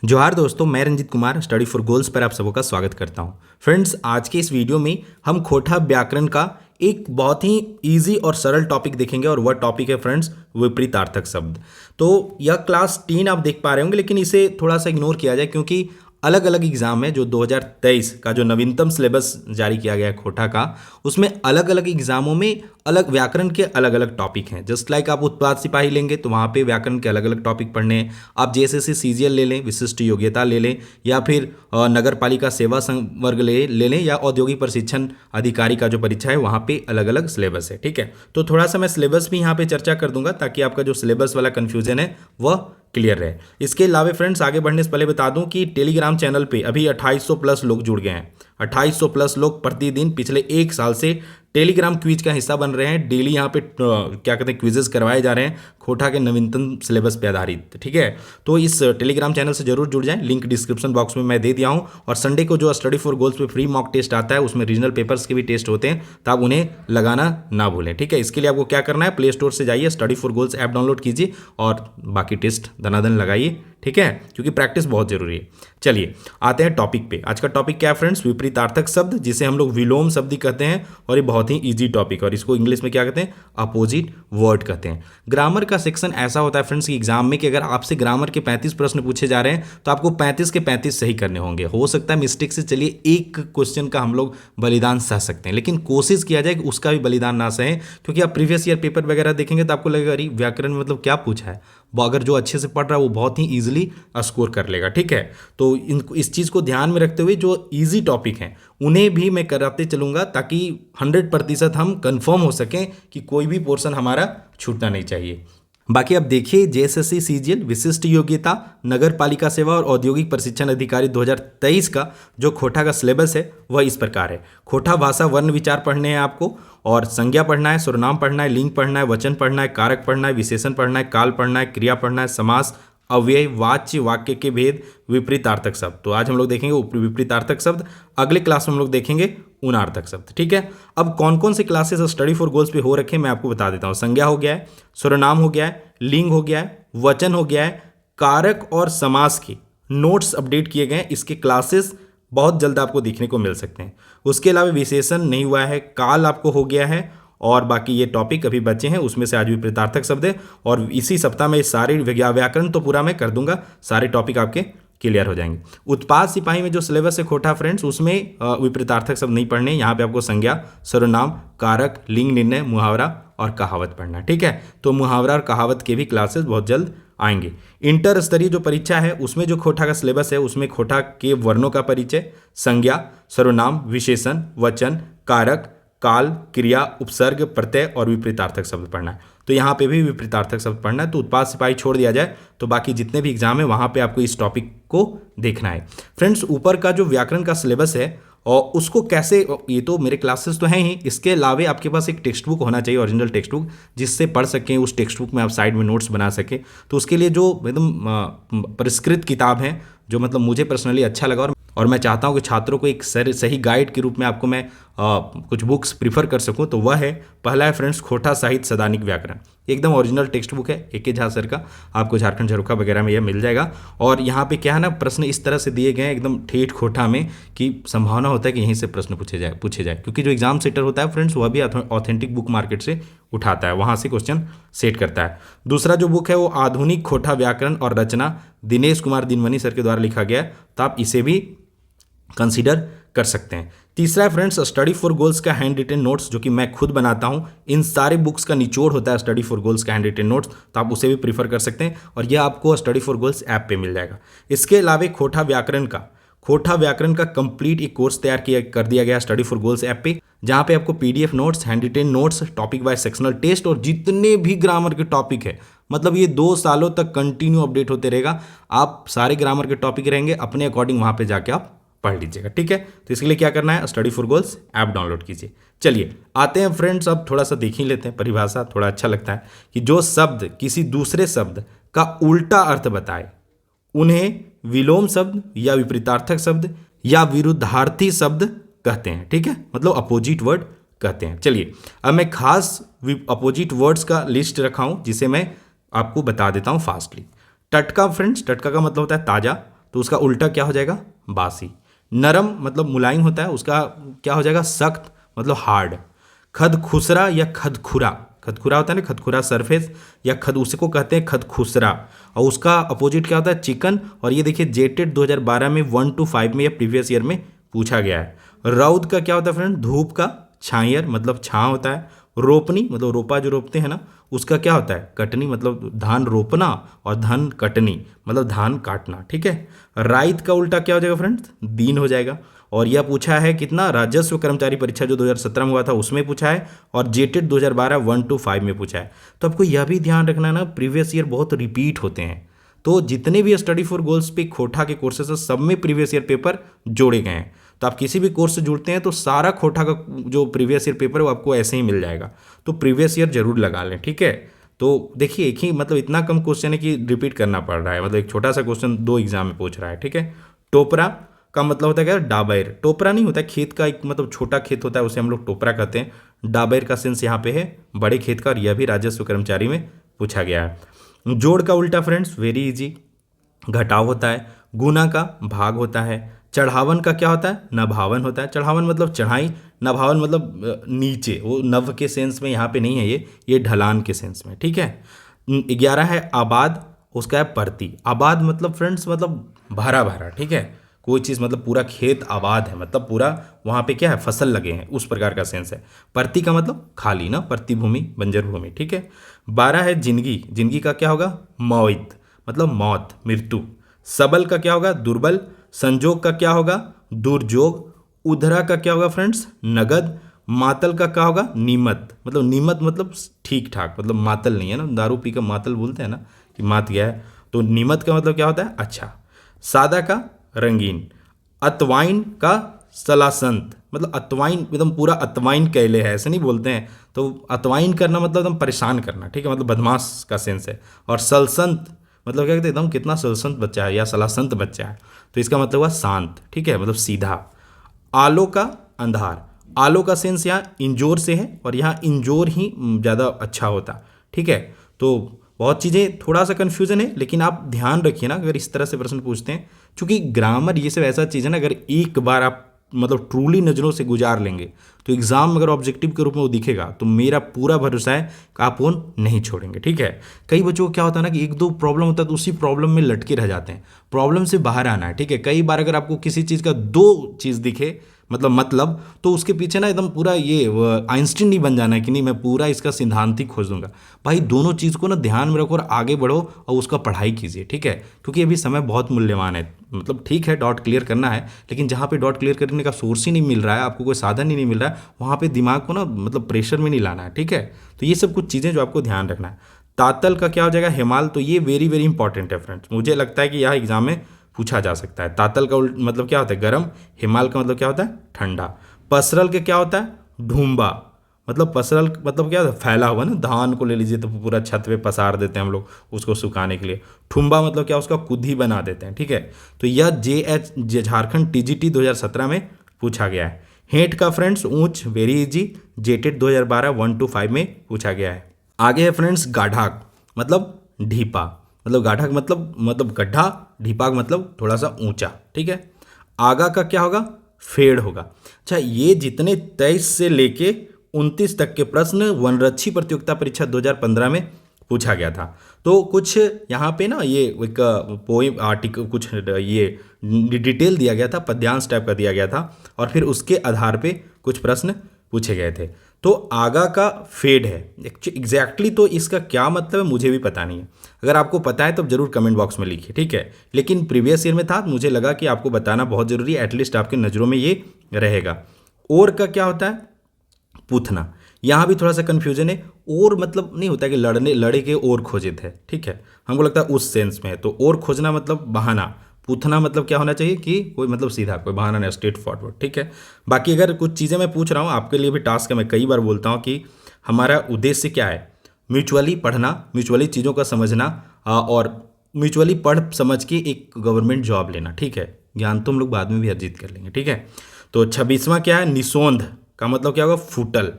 जोहार दोस्तों, मैं Ranjit Kumar study for goals पर आप सबका स्वागत करता हूं। फ्रेंड्स, आज के इस वीडियो में हम खोटा व्याकरण का एक बहुत ही इजी और सरल टॉपिक देखेंगे और वह टॉपिक है फ्रेंड्स विपरीतार्थक शब्द। तो यह क्लास 3 आप देख पा रहे होंगे, लेकिन इसे थोड़ा सा इग्नोर किया जाए क्योंकि अलग अलग एग्जाम है। जो 2023 का जो नवीनतम सिलेबस जारी किया गया है खोटा का, उसमें अलग अलग एग्जामों में अलग व्याकरण के अलग अलग टॉपिक हैं। जस्ट लाइक आप उत्पाद सिपाही लेंगे तो वहाँ पे व्याकरण के अलग अलग टॉपिक पढ़ने हैं। आप जेएसएससी सीजीएल ले लें, विशिष्ट योग्यता ले लें, या फिर नगर पालिका सेवा संवर्ग ले लें, या औद्योगिक प्रशिक्षण अधिकारी का जो परीक्षा है वहाँ पे अलग अलग सिलेबस है। ठीक है, तो थोड़ा सा मैं सिलेबस भी यहाँ पे चर्चा कर दूंगा ताकि आपका जो सिलेबस वाला कन्फ्यूजन है वह क्लियर रहे। इसके अलावा फ्रेंड्स, आगे बढ़ने से पहले बता दूं कि टेलीग्राम चैनल पे अभी 2800 प्लस लोग जुड़ गए हैं। 2800 प्लस लोग प्रतिदिन पिछले एक साल से टेलीग्राम क्विज का हिस्सा बन रहे हैं। डेली यहाँ पे क्या कहते हैं क्विजेस करवाए जा रहे हैं खोटा के नवीनतम सिलेबस पे आधारित। ठीक है, तो इस टेलीग्राम चैनल से जरूर जुड़ जाएं, लिंक डिस्क्रिप्शन बॉक्स में मैं दे दिया हूँ। और संडे को जो स्टडी फॉर गोल्स पे फ्री मॉक टेस्ट आता है उसमें रीजनल पेपर्स के भी टेस्ट होते हैं, तो आप उन्हें लगाना ना भूलें। ठीक है, इसके लिए आपको क्या करना है, प्ले स्टोर से जाइए, study for goals app download कीजिए और बाकी टेस्ट दनादन लगाइए। ठीक है, क्योंकि प्रैक्टिस बहुत जरूरी है। चलिए आते हैं टॉपिक पे। आज का टॉपिक क्या है फ्रेंड्स, विपरीतार्थक शब्द, जिसे हम लोग विलोम शब्द कहते हैं। और ये बहुत ही इजी टॉपिक है और इसको इंग्लिश में क्या कहते हैं, अपोजिट वर्ड कहते हैं। ग्रामर का सेक्शन ऐसा होता है फ्रेंड्स कि एग्जाम में कि अगर आपसे ग्रामर के 35 प्रश्न पूछे जा रहे हैं तो आपको 35 के 35 सही करने होंगे। हो सकता है मिस्टेक से चलिए एक क्वेश्चन का हम लोग बलिदान सह सकते हैं, लेकिन कोशिश किया जाए कि उसका भी बलिदान ना सहें, क्योंकि आप प्रीवियस ईयर पेपर वगैरह देखेंगे तो आपको लगेगा अरे व्याकरण में मतलब क्या पूछा है। वो अगर जो अच्छे से पढ़ रहा है वो बहुत ही ईजिली स्कोर कर लेगा। ठीक है, तो इस चीज़ को ध्यान में रखते हुए जो इजी टॉपिक हैं उन्हें भी मैं कराते चलूँगा ताकि 100% हम कंफर्म हो सकें कि कोई भी पोर्शन हमारा छूटना नहीं चाहिए। बाकी अब देखिए, जेएसएससी सीजीएल विशिष्ट योग्यता नगर पालिका सेवा और औद्योगिक प्रशिक्षण अधिकारी 2023 का जो खोटा का सिलेबस है वह इस प्रकार है। खोटा भाषा वर्ण विचार पढ़ने हैं आपको, और संज्ञा पढ़ना है, सर्वनाम पढ़ना है, लिंग पढ़ना है, वचन पढ़ना है, कारक पढ़ना है, विशेषण पढ़ना है, काल पढ़ना है, क्रिया पढ़ना है, समास, अव्यय, वाच्य, वाक्य के भेद, विपरीतार्थक शब्द। तो आज हम लोग देखेंगे विपरीतार्थक शब्द, अगले क्लास में हम लोग देखेंगे उनार्थक शब्द। ठीक है, अब कौन कौन से क्लासेस स्टडी फॉर गोल्स पे हो रखे हैं मैं आपको बता देता हूँ। संज्ञा हो गया है, सर्वनाम हो गया है, लिंग हो गया है, वचन हो गया है, कारक और समास के नोट्स अपडेट किए गए हैं। इसके क्लासेस बहुत जल्द आपको देखने को मिल सकते हैं। उसके अलावा विशेषण नहीं हुआ है, काल आपको हो गया है, और बाकी ये टॉपिक अभी बचे हैं, उसमें से आज विपरीतार्थक शब्द है। और इसी सप्ताह में सारे व्याकरण तो पूरा मैं कर दूंगा, सारे टॉपिक आपके क्लियर हो जाएंगे। उत्पाद सिपाही में जो सिलेबस है खोटा फ्रेंड्स, उसमें विपरीतार्थक शब्द नहीं पढ़ने। यहाँ पे आपको संज्ञा, सर्वनाम, कारक, लिंग निर्णय, मुहावरा और कहावत पढ़ना। ठीक है, तो मुहावरा और कहावत के भी क्लासेस बहुत जल्द आएंगे। इंटर स्तरीय जो परीक्षा है उसमें जो खोटा का सिलेबस है उसमें खोटा के वर्णों का परिचय, संज्ञा, सर्वनाम, विशेषण, वचन, कारक, काल, क्रिया, उपसर्ग, प्रत्यय और विपरीतार्थक शब्द पढ़ना है। तो यहाँ पे भी विपरीतार्थक शब्द पढ़ना है। तो उत्पाद सिपाही छोड़ दिया जाए तो बाकी जितने भी एग्जाम है वहाँ पे आपको इस टॉपिक को देखना है। फ्रेंड्स, ऊपर का जो व्याकरण का सिलेबस है और उसको कैसे, ये तो मेरे क्लासेस तो हैं ही, इसके अलावा आपके पास एक टेक्स्ट बुक होना चाहिए, ओरिजिनल टेक्स्ट बुक, जिससे पढ़ सकें। उस टेक्स्ट बुक में आप साइड में नोट्स बना सकें। तो उसके लिए जो एकदम परिष्कृत किताब है, जो मतलब मुझे पर्सनली अच्छा लगा और मैं चाहता हूं कि छात्रों को एक सही गाइड के रूप में आपको मैं कुछ बुक्स प्रीफर कर सकूं, तो वह है, पहला है फ्रेंड्स खोटा साहित्य सदानिक व्याकरण। एकदम ओरिजिनल टेक्स्ट बुक है, AK झा सर का, आपको झारखंड झरोखा वगैरह में यह मिल जाएगा। और यहाँ पे क्या है ना, प्रश्न इस तरह से दिए गए हैं एकदम ठेठ खोटा में कि संभावना होता है कि यहीं से प्रश्न पूछे जाए, क्योंकि जो एग्जाम सेटर होता है फ्रेंड्स वह भी ऑथेंटिक बुक मार्केट से उठाता है, वहाँ से क्वेश्चन सेट करता है। दूसरा जो बुक है वो आधुनिक खोटा व्याकरण और रचना, दिनेश कुमार दिनमनी सर के द्वारा लिखा गया है, तो आप इसे भी कंसीडर कर सकते हैं। तीसरा है फ्रेंड्स स्टडी फॉर गोल्स का हैंड रिटन नोट्स, जो कि मैं खुद बनाता हूं। इन सारे बुक्स का निचोड़ होता है स्टडी फॉर गोल्स का हैंड रिटन नोट्स, तो आप उसे भी प्रीफर कर सकते हैं और यह आपको स्टडी फॉर गोल्स ऐप पे मिल जाएगा। इसके अलावा खोटा व्याकरण का कंप्लीट एक कोर्स तैयार कर दिया गया स्टडी फॉर गोल्स ऐप पे, जहां पे आपको PDF notes, handwritten notes, topic wise sectional test और जितने भी ग्रामर के टॉपिक है, मतलब ये 2 सालों तक कंटिन्यू अपडेट होते रहेगा। आप सारे ग्रामर के टॉपिक रहेंगे, अपने अकॉर्डिंग वहां पे जाके आप पढ़ लीजिएगा। ठीक है, तो इसके लिए क्या करना है, study for goals app download कीजिए। चलिए आते हैं फ्रेंड्स, अब थोड़ा सा देख ही लेते हैं परिभाषा, थोड़ा अच्छा लगता है कि जो शब्द किसी दूसरे शब्द का उल्टा अर्थ बताए उन्हें विलोम शब्द या विपरीतार्थक शब्द या विरुद्धार्थी शब्द कहते हैं। ठीक है, मतलब अपोजिट वर्ड कहते हैं। चलिए अब मैं खास अपोजिट वर्ड्स का लिस्ट रखा हूं जिसे मैं आपको बता देता हूं फास्टली। टटका फ्रेंड्स, टटका का मतलब होता है ताजा। तो उसका उल्टा क्या हो जाएगा, बासी। नरम मतलब मुलायम होता है, उसका क्या हो जाएगा, सख्त मतलब हार्ड। खदखुसरा या खदखुरा, खदखुरा होता है ना, खदखुरा सरफेस, या खद उसको कहते हैं खदखुसरा, और उसका अपोजिट क्या होता है, चिकन। और ये देखिए जेटेड 2012 में 1 to 5 में या प्रीवियस ईयर में पूछा गया है। रौद का क्या होता है फ्रेंड, धूप का छायर मतलब छां होता है। रोपनी मतलब रोपा जो रोपते हैं ना, उसका क्या होता है, कटनी मतलब धान रोपना, और धन कटनी मतलब धान काटना, ठीक है। राइत का उल्टा क्या हो जाएगा फ्रेंड्स, दीन हो जाएगा। और यह पूछा है कितना, राजस्व कर्मचारी परीक्षा जो 2017 में हुआ था उसमें पूछा है, और जेटेड 2012 1 to 5 में पूछा है। तो आपको यह भी ध्यान रखना है ना, प्रीवियस ईयर बहुत रिपीट होते हैं। तो जितने भी स्टडी फॉर गोल्स पे खोटा के कोर्सेस है, सब में प्रीवियस ईयर पेपर जोड़े गए हैं। तो आप किसी भी कोर्स से जुड़ते हैं तो सारा खोटा का जो प्रीवियस ईयर पेपर है वो आपको ऐसे ही मिल जाएगा। तो प्रीवियस ईयर जरूर लगा लें, ठीक है। तो देखिए एक ही मतलब इतना कम क्वेश्चन है कि रिपीट करना पड़ रहा है, मतलब एक छोटा सा क्वेश्चन 2 एग्जाम में पूछ रहा है, ठीक है। टोपरा का मतलब होता है क्या, डाबैर। टोपरा नहीं होता है, खेत का एक मतलब छोटा खेत होता है, उसे हम लोग टोपरा कहते हैं। डाबैर का सेंस यहाँ पे है बड़े खेत का, और यह भी राजस्व कर्मचारी में पूछा गया है। जोड़ का उल्टा फ्रेंड्स वेरी इजी, घटाव होता है। गुना का भाग होता है। चढ़ावन का क्या होता है, नभावन होता है। चढ़ावन मतलब चढ़ाई, नभावन मतलब नीचे, वो नव के सेंस में यहाँ पे नहीं है, ये ढलान के सेंस में, ठीक है। 11 है आबाद, उसका है परती। आबाद मतलब फ्रेंड्स मतलब भरा भरा, ठीक है। कोई चीज़ मतलब पूरा खेत आबाद है, मतलब पूरा वहाँ पे क्या है, फसल लगे हैं, उस प्रकार का सेंस है। परती का मतलब खाली ना, परती भूमि, बंजर भूमि, ठीक है। 12 है जिंदगी। जिंदगी का क्या होगा, मौत मतलब मौत, मृत्यु। सबल का क्या होगा, दुर्बल। संजोग का क्या होगा, दुर्जोग। उधरा का क्या होगा फ्रेंड्स, नगद। मातल का क्या होगा, नीमत मतलब नीमत मतलब ठीक ठाक, मतलब मातल नहीं है ना, दारू पी कर मातल बोलते हैं ना कि मात गया है, तो नीमत का मतलब क्या होता है, अच्छा। सादा का रंगीन। अतवाइन का सलासंत मतलब अतवाइन एकदम पूरा अतवाइन कैले है, ऐसे नहीं बोलते हैं। तो अतवाइन करना मतलब एकदम परेशान करना, ठीक है, मतलब बदमाश का सेंस है। और सलसंत मतलब क्या कहते हैं, एकदम कितना सलसंत बच्चा है या सलासंत बच्चा है, तो इसका मतलब हुआ शांत, ठीक है, मतलब सीधा। आलो का अंधार। आलो का सेंस यहाँ इंजोर से है, और यहाँ इंजोर ही ज़्यादा अच्छा होता, ठीक है। तो बहुत चीज़ें थोड़ा सा कन्फ्यूजन है, लेकिन आप ध्यान रखिए ना अगर इस तरह से प्रश्न पूछते हैं, क्योंकि ग्रामर ये सब ऐसा चीज़ है ना, अगर एक बार आप मतलब ट्रूली नज़रों से गुजार लेंगे तो एग्जाम अगर ऑब्जेक्टिव के रूप में वो दिखेगा, तो मेरा पूरा भरोसा है कि आप वो नहीं छोड़ेंगे, ठीक है। कई बच्चों को क्या होता है ना कि एक दो प्रॉब्लम होता है तो उसी प्रॉब्लम में लटके रह जाते हैं, प्रॉब्लम से बाहर आना है, ठीक है। कई बार अगर आपको किसी चीज़ का 2 चीज़ दिखे मतलब तो उसके पीछे ना एकदम पूरा ये आइंस्टीन नहीं बन जाना है कि नहीं मैं पूरा इसका सिद्धांतिक खोज दूंगा। भाई दोनों चीज़ को ना ध्यान में रखो और आगे बढ़ो और उसका पढ़ाई कीजिए, ठीक है, क्योंकि अभी समय बहुत मूल्यवान है। मतलब ठीक है डॉट क्लियर करना है, लेकिन जहाँ पे डॉट क्लियर करने का सोर्स ही नहीं मिल रहा है, आपको कोई साधन ही नहीं मिल रहा है, वहाँ पे दिमाग को ना मतलब प्रेशर में नहीं लाना है, ठीक है। तो ये सब कुछ चीज़ें जो आपको ध्यान रखना है। तातल का क्या हो जाएगा, हिमाल। तो ये वेरी वेरी इंपॉर्टेंट है फ्रेंड्स, मुझे लगता है कि यह एग्जाम में पूछा जा सकता है। तातल का मतलब क्या होता है, गर्म। हिमाल का मतलब क्या होता है, ठंडा। पसरल के क्या होता है, ढूंबा। मतलब पसरल मतलब क्या होता है, फैला हुआ ना, धान को ले लीजिए तो पूरा छत पे पसार देते हैं हम लोग उसको सुखाने के लिए। ठुम्बा मतलब क्या, उसका कुद्दी बना देते हैं, ठीक है। तो यह झारखंड टीजीटी 2017 में पूछा गया है। हेंट का फ्रेंड्स ऊंच, वेरी इजी, जेटेड 2012 1 to 5 में पूछा गया है। आगे है फ्रेंड्स गाढ़ाक मतलब ढीपा, मतलब गाढ़ा मतलब गड्ढा, ढीपा मतलब थोड़ा सा ऊंचा, ठीक है। आगा का क्या होगा, फेड़ होगा। अच्छा ये जितने 23 से लेके 29 तक के प्रश्न वनरक्षी प्रतियोगिता परीक्षा 2015 में पूछा गया था। तो कुछ यहाँ पे ना ये एक पोइम आर्टिकल कुछ ये डिटेल दिया गया था, पद्यांश टाइप का दिया गया था, और फिर उसके आधार पे कुछ प्रश्न पूछे गए थे। तो आगा का फेड है एग्जैक्टली, तो इसका क्या मतलब है मुझे भी पता नहीं है। अगर आपको पता है तो जरूर कमेंट बॉक्स में लिखिए, ठीक है। लेकिन प्रीवियस ईयर में था, मुझे लगा कि आपको बताना बहुत ज़रूरी है, एटलीस्ट आपके नज़रों में ये रहेगा। और का क्या होता है, पूथना। यहाँ भी थोड़ा सा कन्फ्यूजन है, और मतलब नहीं होता कि लड़े के और खोजे थे, ठीक है, हमको लगता है उस सेंस में है। तो और खोजना मतलब बहाना, पूछना मतलब क्या होना चाहिए कि कोई मतलब सीधा, कोई बहाना नहीं, स्ट्रेट फॉरवर्ड, ठीक है। बाकी अगर कुछ चीज़ें मैं पूछ रहा हूँ आपके लिए भी टास्क है, मैं कई बार बोलता हूँ कि हमारा उद्देश्य क्या है, म्यूचुअली पढ़ना, म्यूचुअली चीज़ों का समझना, और म्यूचुअली पढ़ समझ के एक गवर्नमेंट जॉब लेना, ठीक है। ज्ञान तो हम लोग बाद में भी अर्जित कर लेंगे, ठीक है। तो 26वां क्या है, निसोंध का मतलब क्या होगा, फूटल।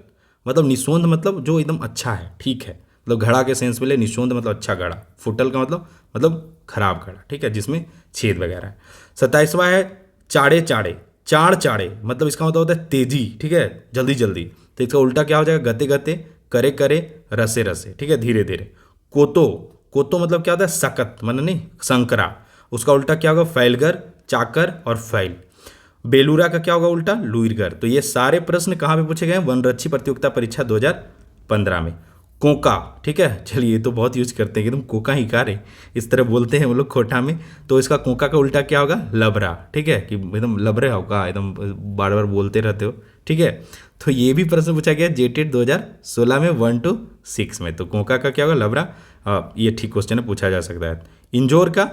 मतलब निसोंध मतलब जो एकदम अच्छा है, ठीक है, मतलब घड़ा के सेंस में ले, निशोंद मतलब अच्छा घड़ा, फुटल का मतलब खराब घड़ा, ठीक है, जिसमें छेद वगैरह है। 27वां है चाड़े चाड़े, चाड़ चाड़े मतलब इसका मतलब होता है तेजी, ठीक है, जल्दी जल्दी। तो इसका उल्टा क्या हो जाएगा, गते गते, करे करे, रसे रसे, ठीक है, धीरे धीरे। कोतो, कोतो मतलब क्या होता है, सकत मन नहीं, संकरा, उसका उल्टा क्या होगा, फैलगर, चाकर और फैल। बेलूरा का क्या होगा उल्टा, लुईरगर। तो ये सारे प्रश्न कहाँ पे पूछे गए हैं, वनरक्षी प्रतियोगिता परीक्षा 2015 में। कोका, ठीक है, चलिए ये तो बहुत यूज करते हैं कि तुम कोका ही का रे, इस तरह बोलते हैं वो लोग खोटा में। तो इसका कोका का उल्टा क्या होगा, लबरा, ठीक है, कि एकदम लबरे होगा, एकदम बार बार बोलते रहते हो, ठीक है। तो ये भी प्रश्न पूछा गया जेटेट 2016 में 1 to 6 में। तो कोका का क्या होगा, लबरा। ये ठीक क्वेश्चन है, पूछा जा सकता है। इंजोर का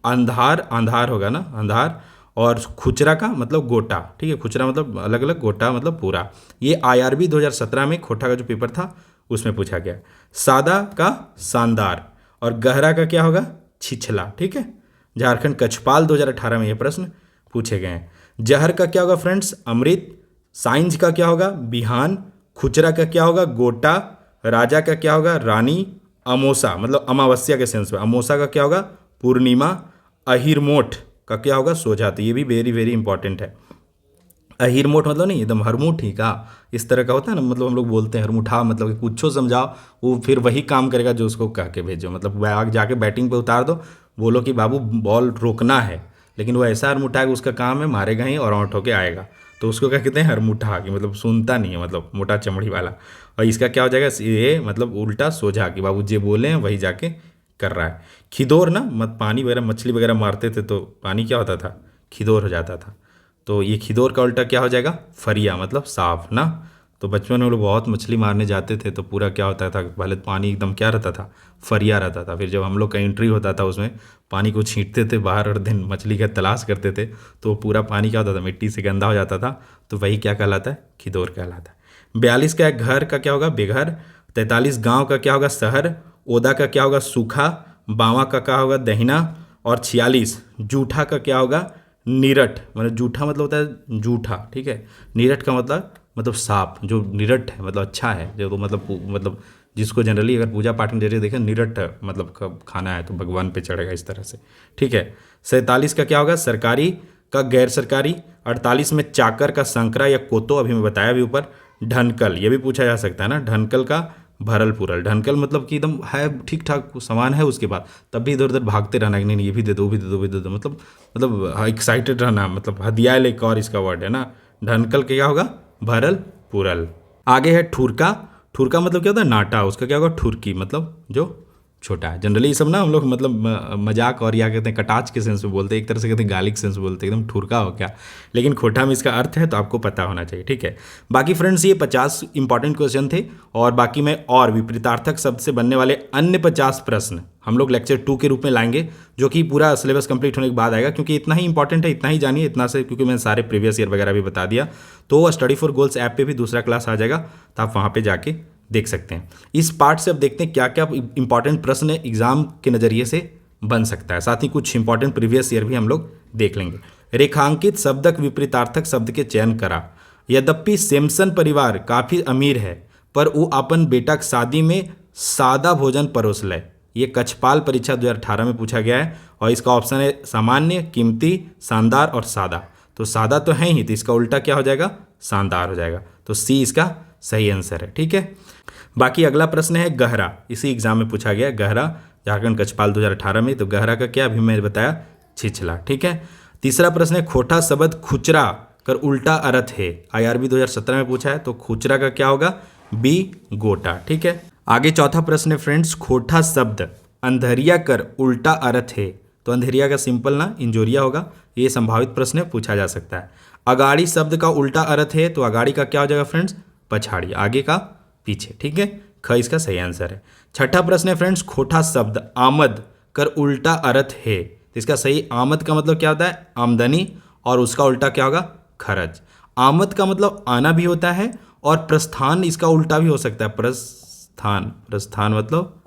अंधार, अंधार होगा ना, अंधार। और खुचरा का मतलब गोटा, ठीक है, खुचरा मतलब अलग अलग, गोटा मतलब पूरा। ये IRB 2017 में खोटा का जो पेपर था उसमें पूछा गया। सादा का शानदार, और गहरा का क्या होगा, छिछला, ठीक है। झारखंड कछपाल 2018 में ये प्रश्न पूछे गए हैं। जहर का क्या होगा फ्रेंड्स, अमृत। साइंज का क्या होगा, बिहान। खुचरा का क्या होगा, गोटा। राजा का क्या होगा, रानी। अमोसा मतलब अमावस्या के सेंस में, अमोसा का क्या होगा, पूर्णिमा। अहिरमोठ का क्या होगा, सोझा। तो ये भी वेरी वेरी इंपॉर्टेंट है। अहिरमोठ मतलब नहीं एकदम हरमुठ ही का, इस तरह का होता है ना, मतलब हम लोग बोलते हैं हरमुठा, मतलब कि कुछो समझाओ वो फिर वही काम करेगा जो उसको कह के भेजो, मतलब आग जाके बैटिंग पे उतार दो, बोलो कि बाबू बॉल रोकना है, लेकिन वो ऐसा हरमुठा है कि उसका काम है मारेगा ही और आउट होके आएगा। तो उसको क्या कहते हैं, हरमुठा, कि मतलब सुनता नहीं है, मतलब मोटा चमड़ी वाला। और इसका क्या हो जाएगा, ये मतलब उल्टा सोझा, कि बाबू जे बोले हैं वही जाके कर रहा है। खिदोर ना, मत पानी वगैरह मछली वगैरह मारते थे तो पानी क्या होता था, खिदोर हो जाता था। तो ये खिदोर का उल्टा क्या हो जाएगा, फरिया मतलब साफ ना। तो बचपन में हम लोग बहुत मछली मारने जाते थे तो पूरा क्या होता था, पहले तो पानी एकदम क्या रहता था, फरिया रहता था। फिर जब हम लोग का एंट्री होता था उसमें पानी को छींटते थे बाहर और दिन मछली का तलाश करते थे, तो पूरा पानी क्या होता था, मिट्टी से गंदा हो जाता था। तो वही क्या कहलाता है, खिदोर कहलाता है। 42 का घर का क्या होगा, बेघर। 43 गाँव का क्या होगा, शहर। ओदा का क्या होगा, सूखा। बावा का क्या होगा, दहिना। और 46 जूठा का क्या होगा, निरट। मतलब जूठा मतलब होता है जूठा, ठीक है। निरट का मतलब साफ, जो निरट है मतलब अच्छा है, जो तो मतलब जिसको जनरली अगर पूजा पाठ में जरिए देखें निरट मतलब खाना है तो भगवान पे चढ़ेगा, इस तरह से, ठीक है। 47 का क्या होगा, सरकारी का गैर सरकारी। 48 में चाकर का संकरा या कोतो, अभी मैं बताया भी ऊपर। ढनकल, ये भी पूछा जा सकता है ना, ढनकल का भरल पूरल। ढनकल मतलब कि एकदम है ठीक ठाक सामान है उसके बाद तब भी इधर उधर भागते रहना कि नहीं ये भी दे दो, वो भी दे दो, वो भी दे दो, मतलब एक्साइटेड रहना, मतलब हदियाल एक और इसका वर्ड है ना। ढनकल क्या होगा, भरल पूरल। आगे है ठुरका। ठुरका मतलब क्या होता है, नाटा, उसका क्या होगा, ठुरकी मतलब जो छोटा है। जनरली ये सब ना हम लोग मतलब मजाक और या कहते हैं कटाच के सेंस में बोलते हैं, एक तरह से कहते हैं गाली के सेंस में बोलते हैं, एकदम ठुरका हो क्या, लेकिन खोटा में इसका अर्थ है तो आपको पता होना चाहिए, ठीक है। बाकी फ्रेंड्स ये 50 इंपॉर्टेंट क्वेश्चन थे, और बाकी में और विपरीतार्थक शब्द से बनने वाले अन्य 50 प्रश्न हम लोग लेक्चर 2 के रूप में लाएंगे, जो कि पूरा सिलेबस कंप्लीट होने के बाद आएगा, क्योंकि इतना ही इंपॉर्टेंट है, इतना ही जानिए, इतना से, क्योंकि मैंने सारे प्रीवियस ईयर वगैरह भी बता दिया। तो स्टडी फॉर गोल्स ऐप पे भी दूसरा क्लास आ जाएगा, तो आप वहाँ पे जाके देख सकते हैं। इस पार्ट से अब देखते हैं क्या क्या इंपॉर्टेंट प्रश्न एग्जाम के नज़रिए से बन सकता है, साथ ही कुछ इंपॉर्टेंट प्रीवियस ईयर भी हम लोग देख लेंगे। रेखांकित शब्दक विपरीतार्थक शब्द के चयन करा। यद्यपि सैमसन परिवार काफ़ी अमीर है, पर वो अपन बेटा के शादी में सादा भोजन परोस ले। ये कछपाल परीक्षा 2018 में पूछा गया है, और इसका ऑप्शन है सामान्य, कीमती, शानदार और सादा। तो सादा तो है ही, तो इसका उल्टा क्या हो जाएगा, शानदार हो जाएगा। तो सी इसका सही आंसर है, ठीक है। बाकी अगला प्रश्न है गहरा, इसी एग्जाम में पूछा गया, गहरा झारखंड कछपाल 2018 में। तो गहरा का क्या, अभी मैंने बताया, छिछला, ठीक है। तीसरा प्रश्न है खोटा शब्द खुचरा कर उल्टा अर्थ है। IRB 2017 में पूछा है, तो खुचरा का क्या होगा, बी गोटा, ठीक है। आगे चौथा प्रश्न है फ्रेंड्स, खोटा शब्द अंधेरिया कर उल्टा अर्थ है। तो अंधेरिया का सिंपल ना इंजोरिया होगा, ये संभावित प्रश्न है, पूछा जा सकता है। अगाड़ी शब्द का उल्टा अर्थ है, तो अगाड़ी का क्या हो जाएगा फ्रेंड्स, पछाड़ी, आगे का पीछे, ठीक है। ख इसका सही आंसर है। छठा प्रश्न है फ्रेंड्स, खोटा शब्द आमद कर उल्टा अर्थ है। तो इसका सही, आमद का मतलब क्या होता है, आमदनी, और उसका उल्टा क्या होगा, खर्च। आमद का मतलब आना भी होता है, और प्रस्थान इसका उल्टा भी हो सकता है, प्रस्थान, प्रस्थान मतलब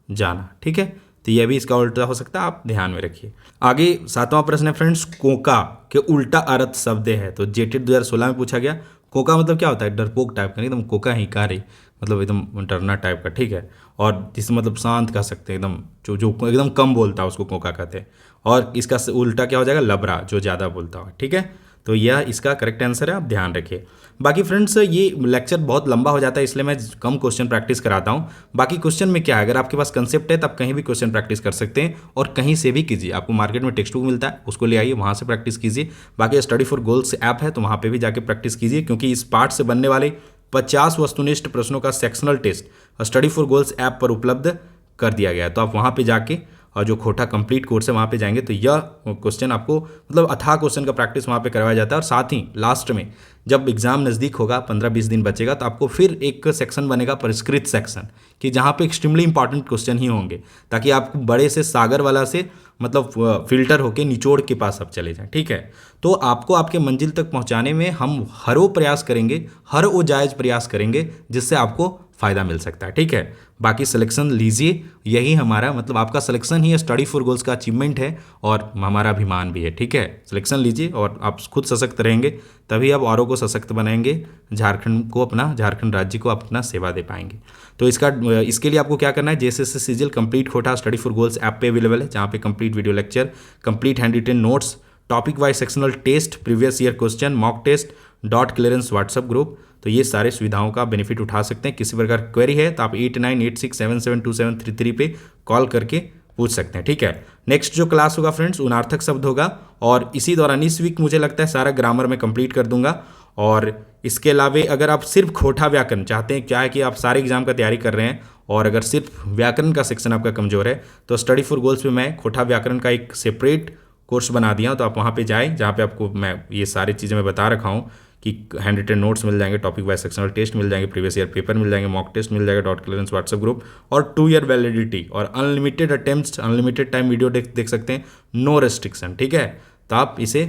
जाना, ठीक है। तो यह भी इसका उल्टा हो सकता है, आप ध्यान में रखिए। आगे सातवां प्रश्न है फ्रेंड्स, कोका के उल्टा अर्थ शब्द है। तो जेटेट 2016 में पूछा गया। कोका मतलब क्या होता है, डरपोक टाइप का, एकदम कोका ही का रे, मतलब एकदम डरना टाइप का, ठीक है। और जिसे मतलब शांत कह सकते हैं, एकदम जो एकदम कम बोलता है उसको कोका कहते हैं। और इसका उल्टा क्या हो जाएगा, लबरा, जो ज़्यादा बोलता है, ठीक है। तो यह इसका करेक्ट आंसर है, आप ध्यान रखिए। बाकी फ्रेंड्स ये लेक्चर बहुत लंबा हो जाता है, इसलिए मैं कम क्वेश्चन प्रैक्टिस कराता हूँ। बाकी क्वेश्चन में क्या है, अगर आपके पास कंसेप्ट है तो आप कहीं भी क्वेश्चन प्रैक्टिस कर सकते हैं और कहीं से भी कीजिए। आपको मार्केट में टेक्स्ट बुक मिलता है, उसको ले आइए, वहाँ से प्रैक्टिस कीजिए। बाकी स्टडी फॉर गोल्स ऐप है तो वहाँ पर भी जाके प्रैक्टिस कीजिए, क्योंकि इस पार्ट से बनने वाले 50 वस्तुनिष्ठ प्रश्नों का sectional test study for goals app पर उपलब्ध कर दिया गया है। तो आप वहाँ पे जाके और जो खोटा कंप्लीट कोर्स है वहाँ पे जाएंगे तो यह क्वेश्चन आपको मतलब अथाह क्वेश्चन का प्रैक्टिस वहाँ पे करवाया जाता है। और साथ ही लास्ट में जब एग्जाम नज़दीक होगा, 15-20 दिन बचेगा, तो आपको फिर एक सेक्शन बनेगा परिष्कृत सेक्शन, कि जहाँ पे एक्सट्रीमली इंपॉर्टेंट क्वेश्चन ही होंगे, ताकि आपको बड़े से सागर वाला से मतलब फिल्टर होके निचोड़ के पास आप चले जाएं, ठीक है। तो आपको आपके मंजिल तक पहुँचाने में हम हर वो प्रयास करेंगे, हर वो जायज़ प्रयास करेंगे जिससे आपको फ़ायदा मिल सकता है, ठीक है। बाकी सिलेक्शन लीजिए, यही हमारा मतलब आपका selection he study for goals का अचीवमेंट है और हमारा अभिमान भी है, ठीक है। सिलेक्शन लीजिए और आप खुद सशक्त रहेंगे, तभी आप औरों को सशक्त बनाएंगे, झारखंड राज्य को अपना सेवा दे पाएंगे। तो इसके लिए आपको क्या करना है, जेएसएससी सीजीएल कंप्लीट खोटा स्टडी फॉर गोल्स ऐप पे अवेलेबल है, जहाँ पे complete video lecture, complete handwritten notes, topic wise sectional test, previous year question, mock test, doubt clearance WhatsApp group. तो ये सारे सुविधाओं का बेनिफिट उठा सकते हैं। किसी प्रकार क्वेरी है तो आप 8986772733 पे कॉल करके पूछ सकते हैं, ठीक है। नेक्स्ट जो क्लास होगा फ्रेंड्स उनार्थक शब्द होगा, और इसी दौरान इस वीक मुझे लगता है सारा ग्रामर में कंप्लीट कर दूंगा। और इसके अलावा अगर आप सिर्फ खोटा व्याकरण चाहते हैं, क्या है कि आप सारे एग्जाम का तैयारी कर रहे हैं और अगर सिर्फ व्याकरण का सेक्शन आपका कमजोर है, तो स्टडी फॉर गोल्स में मैं खोटा व्याकरण का एक सेपरेट कोर्स बना दिया हूं। तो आप वहाँ पे जाएं, जहाँ पे आपको मैं ये सारी चीज़ें मैं बता रखा हूँ कि हैंड रिटन नोट्स मिल जाएंगे, टॉपिक वाइज सेक्शनल टेस्ट मिल जाएंगे, प्रीवियस ईयर पेपर मिल जाएंगे, मॉक टेस्ट मिल जाएगा, डॉट क्लियरेंस व्हाट्सएप ग्रुप, और 2 ईयर वैलिडिटी और unlimited attempts, unlimited time video देख सकते हैं, नो रेस्ट्रिक्शन, ठीक है। तो आप इसे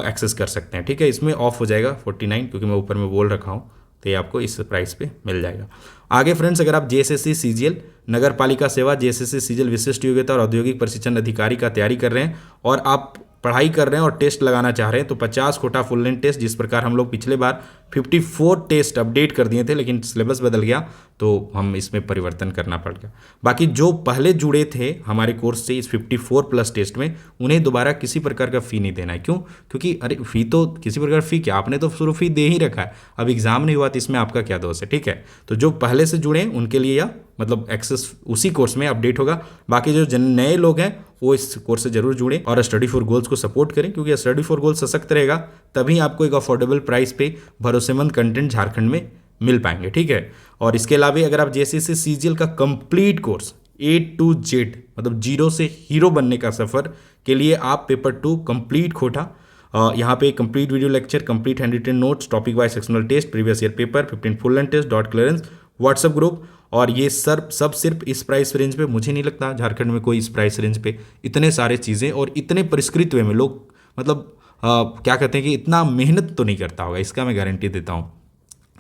एक्सेस कर सकते हैं, ठीक है। इसमें ऑफ हो जाएगा 49, क्योंकि मैं ऊपर में बोल रखा हूँ, तो ये आपको इस प्राइस पे मिल जाएगा। आगे फ्रेंड्स अगर आप जेएसएससी सीजीएल नगर पालिका सेवा, जेएसएससी सीजीएल विशिष्ट योग्यता और औद्योगिक प्रशिक्षण अधिकारी का तैयारी कर रहे हैं और आप पढ़ाई कर रहे हैं और टेस्ट लगाना चाह रहे हैं, तो 50 खोटा फुल लेंथ टेस्ट, जिस प्रकार हम लोग पिछले बार 54 टेस्ट अपडेट कर दिए थे, लेकिन सिलेबस बदल गया तो हम इसमें परिवर्तन करना पड़ गया। बाकी जो पहले जुड़े थे हमारे कोर्स से इस 54+ टेस्ट में, उन्हें दोबारा किसी प्रकार का फ़ी नहीं देना है। क्यों? क्योंकि अरे फ़ी तो किसी प्रकार फ़ी क्या, आपने तो शुरू फ़ी दे ही रखा है, अब एग्ज़ाम नहीं हुआ तो इसमें आपका क्या दोष है, ठीक है। तो जो पहले से जुड़े हैं उनके लिए यह मतलब एक्सेस उसी कोर्स में अपडेट होगा। बाकी जो नए लोग हैं वो इस कोर्स से जरूर जुड़ें और स्टडी फॉर गोल्स को सपोर्ट करें, क्योंकि स्टडी फॉर गोल्स सशक्त रहेगा तभी आपको एक अफोर्डेबल प्राइस पे भरोसेमंद कंटेंट झारखंड में मिल पाएंगे, ठीक है। और इसके अलावा अगर आप जेएसएससी सीजीएल का complete course A to Z मतलब जीरो से हीरो बनने का सफ़र के लिए आप पेपर 2 कंप्लीट खोटा, यहाँ पे complete video lecture, complete handwritten notes, topic wise sectional test, previous year paper, 15 full length test, doubt clearance WhatsApp group, और ये सब सिर्फ इस प्राइस रेंज पे। मुझे नहीं लगता झारखंड में कोई इस प्राइस रेंज पे इतने सारे चीज़ें और इतने परिष्कृत वे में लोग मतलब क्या कहते हैं कि इतना मेहनत तो नहीं करता होगा, इसका मैं गारंटी देता हूँ।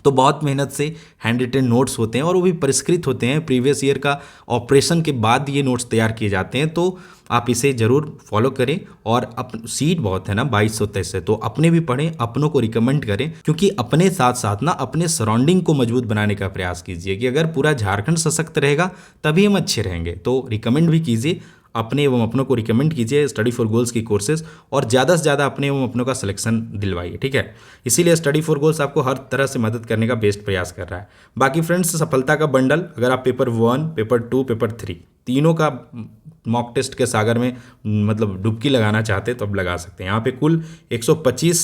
तो बहुत मेहनत से हैंड रिटन नोट्स होते हैं और वो भी परिष्कृत होते हैं, प्रीवियस ईयर का ऑपरेशन के बाद ये नोट्स तैयार किए जाते हैं। तो आप इसे ज़रूर फॉलो करें और सीट बहुत है ना 2223 है, तो अपने भी पढ़ें, अपनों को रिकमेंड करें, क्योंकि अपने साथ साथ ना अपने सराउंडिंग को मजबूत बनाने का प्रयास कीजिए कि अगर पूरा झारखंड सशक्त रहेगा तभी हम अच्छे रहेंगे। तो रिकमेंड भी कीजिए, अपने एवं अपनों को रिकमेंड कीजिए स्टडी फॉर गोल्स की कोर्सेज, और ज़्यादा से ज़्यादा अपने एवं अपनों का सिलेक्शन दिलवाइए, ठीक है। इसीलिए स्टडी फॉर गोल्स आपको हर तरह से मदद करने का बेस्ट प्रयास कर रहा है। बाकी फ्रेंड्स सफलता का बंडल, अगर आप पेपर 1, पेपर 2, पेपर 3 तीनों का मॉक टेस्ट के सागर में मतलब डुबकी लगाना चाहते हैं तो अब लगा सकते हैं। यहाँ पे कुल 125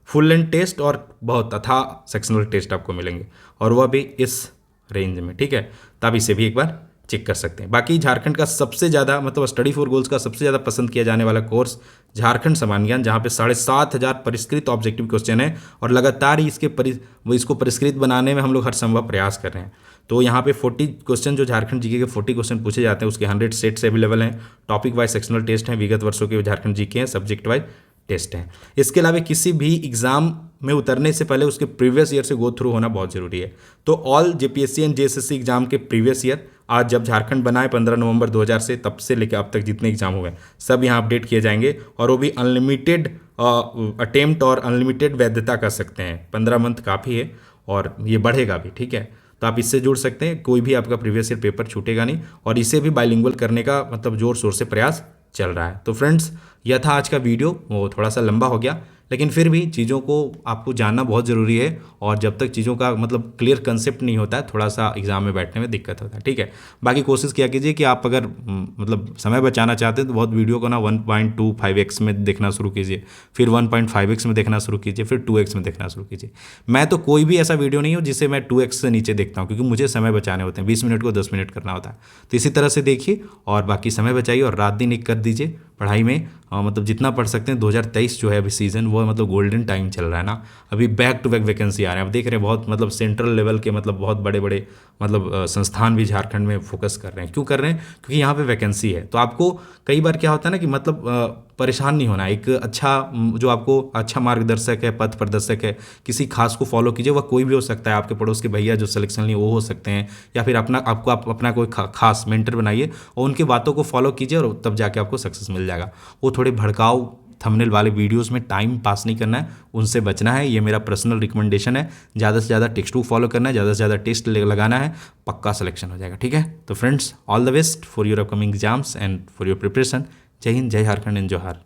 फुल लेंथ टेस्ट और बहुत अथाह सेक्शनल टेस्ट आपको मिलेंगे, और वह भी इस रेंज में, ठीक है। तब इसे भी एक बार चेक कर सकते हैं। बाकी झारखंड का सबसे ज़्यादा मतलब स्टडी फॉर गोल्स का सबसे ज़्यादा पसंद किया जाने वाला कोर्स झारखंड समान ज्ञान, जहाँ पे 7500 परिष्कृत ऑब्जेक्टिव क्वेश्चन है और लगातार ही इसको परिष्कृत बनाने में हम लोग हर संभव प्रयास कर रहे हैं। तो यहाँ पे 40 क्वेश्चन जो झारखंड जीके के 40 क्वेश्चन पूछे जाते हैं, उसके 100 सेट्स अवेलेबल हैं, टॉपिक वाइज सेक्शनल टेस्ट हैं, विगत वर्षों के झारखंड जीके हैं, सब्जेक्ट वाइज टेस्ट हैं। इसके अलावा किसी भी एग्जाम में उतरने से पहले उसके प्रीवियस ईयर से गो थ्रू होना बहुत ज़रूरी है। तो all JPSC and JSSC exam के प्रीवियस ईयर आज जब झारखंड बना है 15 नवंबर 2000 से, तब से लेकर अब तक जितने एग्जाम हुए सब यहाँ अपडेट किए जाएंगे, और वो भी अनलिमिटेड अटेम्प्ट और अनलिमिटेड वैधता कर सकते हैं। 15 मंथ काफ़ी है और ये बढ़ेगा भी, ठीक है। तो आप इससे जुड़ सकते हैं, कोई भी आपका प्रीवियस ईयर पेपर छूटेगा नहीं, और इसे भी बाइलिंगुअल करने का मतलब जोर शोर से प्रयास चल रहा है। तो फ्रेंड्स, यह था आज का वीडियो, वो थोड़ा सा लंबा हो गया, लेकिन फिर भी चीज़ों को आपको जानना बहुत ज़रूरी है, और जब तक चीज़ों का मतलब क्लियर कंसेप्ट नहीं होता है, थोड़ा सा एग्जाम में बैठने में दिक्कत होता है। ठीक है, बाकी कोशिश किया कीजिए कि आप अगर मतलब समय बचाना चाहते हैं तो बहुत वीडियो को ना 1.25x में देखना शुरू कीजिए, फिर 1.5x में देखना शुरू कीजिए, फिर 2x में देखना शुरू कीजिए। मैं तो कोई भी ऐसा वीडियो नहीं हो जिसे मैं 2x से नीचे देखता हूँ, क्योंकि मुझे समय बचाने होते हैं, 20 मिनट को 10 मिनट करना होता है। तो इसी तरह से देखिए, और बाकी समय बचाइए और रात दिन एक कर दीजिए पढ़ाई में। मतलब जितना पढ़ सकते हैं। 2023 जो है अभी सीज़न, वो मतलब गोल्डन टाइम चल रहा है ना, अभी बैक टू बैक वैकेंसी आ रहे हैं। आप देख रहे हैं बहुत मतलब सेंट्रल लेवल के मतलब बहुत बड़े बड़े मतलब संस्थान भी झारखंड में फोकस कर रहे हैं। क्यों कर रहे हैं? क्योंकि यहाँ पे वैकेंसी है। तो आपको कई बार क्या होता है ना कि मतलब परेशान नहीं होना, एक अच्छा जो आपको अच्छा मार्गदर्शक है, पथ प्रदर्शक है, किसी खास को फॉलो कीजिए। वह कोई भी हो सकता है, आपके पड़ोस के भैया जो सिलेक्शन लिए वो हो सकते हैं, या फिर आप अपना कोई खास मेंटर बनाइए और उनकी बातों को फॉलो कीजिए, और तब जाके आपको सक्सेस मिल जाएगा। वो थोड़े भड़काऊ थंबनेल वाले वीडियोस में टाइम पास नहीं करना है, उनसे बचना है। ये मेरा पर्सनल रिकमेंडेशन है। ज़्यादा से ज़्यादा टेक्स्ट बुक फॉलो करना है, ज़्यादा से ज़्यादा टेस्ट लगाना है, पक्का सिलेक्शन हो जाएगा। ठीक है, तो friends, all the best for your upcoming exams and for your preparation. जय हिंद, जय झारखंड एंड जोहार।